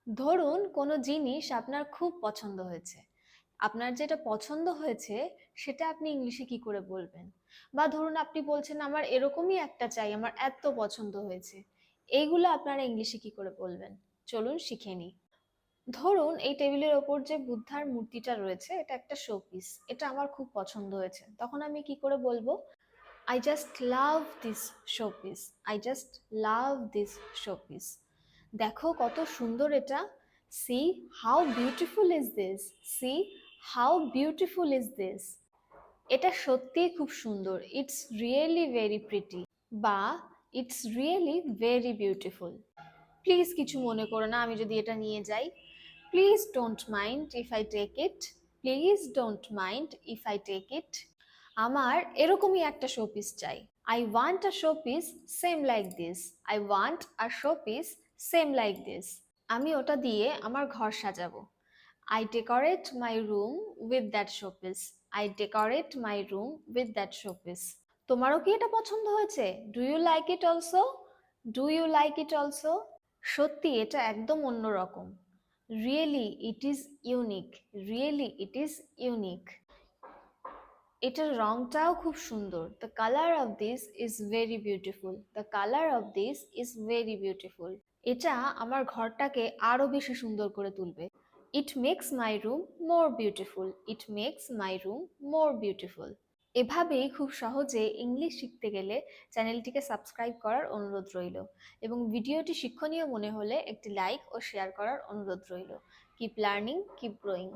ধরুন কোনো জিনিস আপনার খুব পছন্দ হয়েছে। আপনার যেটা পছন্দ হয়েছে সেটা আপনি ইংলিশে কি করে বলবেন? বা ধরুন আপনি বলছেন আমার এরকমই একটা চাই, আমার এত পছন্দ হয়েছে। এইগুলো আপনারা ইংলিশে কি করে বলবেন? চলুন শিখে নিই। ধরুন এই টেবিলের ওপর যে বুদ্ধার মূর্তিটা রয়েছে এটা একটা শোপিস। এটা আমার খুব পছন্দ হয়েছে। তখন আমি কি করে বলবো? I just love this showpiece. I just love this showpiece. দেখো কত সুন্দর এটা। See how beautiful is this? See how beautiful is this? এটা সত্যিই খুব সুন্দর। It's really very pretty. বা It's really very beautiful. Please কিছু মনে করো না আমি যদি এটা নিয়ে যাই। Please don't mind if I take it. Please don't mind if I take it. আমার এরকমই একটা শোপিস চাই। I want a showpiece same like this. I want a showpiece same like this. আমি ওটা দিয়ে আমার ঘর সাজাবো। I decorate my room with that showpiece. I decorate my room with that showpiece. তোমারও কি এটা পছন্দ হয়েছে? Do you like it also? Do you like it also? সত্যি এটা একদম অন্যরকম। Really it is unique. Really it is unique. এটার রংটাও খুব সুন্দর। The colour of this is very beautiful. The colour of this is very beautiful. এটা আমার ঘরটাকে আরো বেশি সুন্দর করে তুলবে। It makes my room more beautiful. It makes my room more beautiful. এভাবেই খুব সহজে ইংলিশ শিখতে গেলে চ্যানেলটিকে সাবস্ক্রাইব করার অনুরোধ রইল এবং ভিডিওটি শিক্ষণীয় মনে হলে একটি লাইক ও শেয়ার করার অনুরোধ রইল। Keep learning, keep growing.